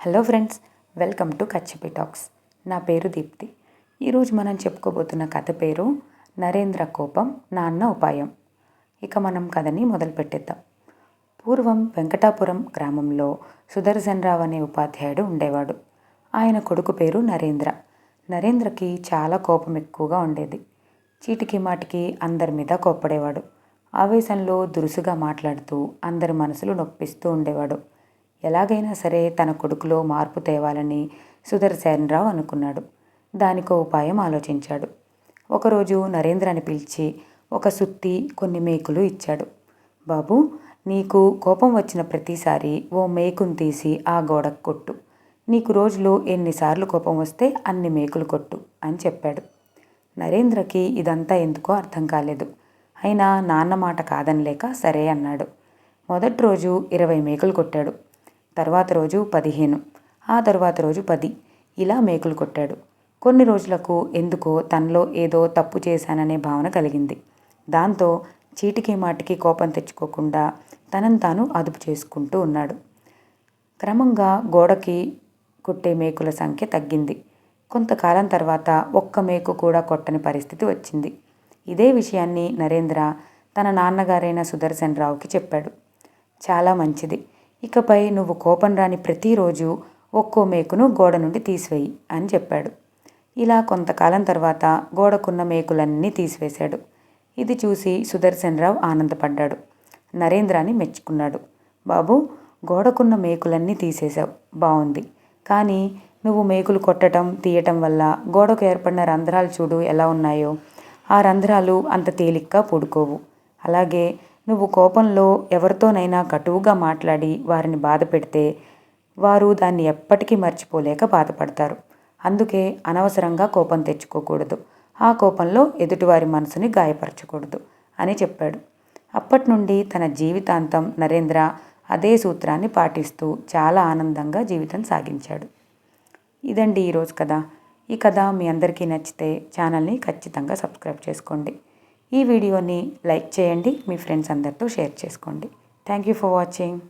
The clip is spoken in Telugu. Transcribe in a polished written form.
హలో ఫ్రెండ్స్, వెల్కమ్ టు కచ్చిపి టాక్స్. నా పేరు దీప్తి. ఈరోజు మనం చెప్పుకోబోతున్న కథ పేరు నరేంద్ర కోపం నాన్న ఉపాయం. ఇక మనం కథని మొదలుపెట్టేద్దాం. పూర్వం వెంకటాపురం గ్రామంలో సుదర్శనరావు అనే ఉపాధ్యాయుడు ఉండేవాడు. ఆయన కొడుకు పేరు నరేంద్ర. నరేంద్రకి చాలా కోపం ఎక్కువగా ఉండేది. చీటికి మాటికి అందరి మీద కోప్పడేవాడు. ఆవేశంలో దురుసుగా మాట్లాడుతూ అందరి మనసులు నొప్పిస్తూ ఉండేవాడు. ఎలాగైనా సరే తన కొడుకులో మార్పు తేవాలని సుదర్శనరావు అనుకున్నాడు. దానికో ఉపాయం ఆలోచించాడు. ఒకరోజు నరేంద్రని పిలిచి ఒక సుత్తి, కొన్ని మేకులు ఇచ్చాడు. బాబు, నీకు కోపం వచ్చిన ప్రతిసారి ఓ మేకును తీసి ఆ గోడకు కొట్టు. నీకు రోజులో ఎన్నిసార్లు కోపం వస్తే అన్ని మేకులు కొట్టు అని చెప్పాడు. నరేంద్రకి ఇదంతా ఎందుకో అర్థం కాలేదు. అయినా నాన్న మాట కాదనలేక సరే అన్నాడు. మొదటి రోజు 20 మేకులు కొట్టాడు. తర్వాత రోజు 15, ఆ తర్వాత రోజు 10 ఇలా మేకులు కొట్టాడు. కొన్ని రోజులకు ఎందుకో తనలో ఏదో తప్పు చేశాననే భావన కలిగింది. దాంతో చీటికి మాటికి కోపం తెచ్చుకోకుండా తనను తాను అదుపు చేసుకుంటూ ఉన్నాడు. క్రమంగా గోడకి కొట్టే మేకుల సంఖ్య తగ్గింది. కొంతకాలం తర్వాత ఒక్క మేకు కూడా కొట్టని పరిస్థితి వచ్చింది. ఇదే విషయాన్ని నరేంద్ర తన నాన్నగారైన సుదర్శనరావుకి చెప్పాడు. చాలా మంచిది, ఇకపై నువ్వు కోపం రాని ప్రతిరోజు ఒక్కో మేకును గోడ నుండి తీసివేయి అని చెప్పాడు. ఇలా కొంతకాలం తర్వాత గోడకున్న మేకులన్నీ తీసివేశాడు. ఇది చూసి సుదర్శనరావు ఆనందపడ్డాడు. నరేంద్రాని మెచ్చుకున్నాడు. బాబు, గోడకున్న మేకులన్నీ తీసేశావు, బాగుంది. కానీ నువ్వు మేకులు కొట్టడం తీయటం వల్ల గోడకు ఏర్పడిన రంధ్రాలు చూడు ఎలా ఉన్నాయో. ఆ రంధ్రాలు అంత తేలిగ్గా పూడుకోవు. అలాగే నువ్వు కోపంలో ఎవరితోనైనా కటువుగా మాట్లాడి వారిని బాధ పెడితే వారు దాన్ని ఎప్పటికీ మర్చిపోలేక బాధపడతారు. అందుకే అనవసరంగా కోపం తెచ్చుకోకూడదు. ఆ కోపంలో ఎదుటివారి మనసుని గాయపరచకూడదు అని చెప్పాడు. అప్పటి నుండి తన జీవితాంతం నరేంద్ర అదే సూత్రాన్ని పాటిస్తూ చాలా ఆనందంగా జీవితం సాగించాడు. ఇదండి ఈరోజు కథ. ఈ కథ మీ అందరికీ నచ్చితే ఛానల్ని ఖచ్చితంగా సబ్స్క్రైబ్ చేసుకోండి. ఈ వీడియోని లైక్ చేయండి, మీ ఫ్రెండ్స్ అందరితో షేర్ చేసుకోండి. Thank you for watching.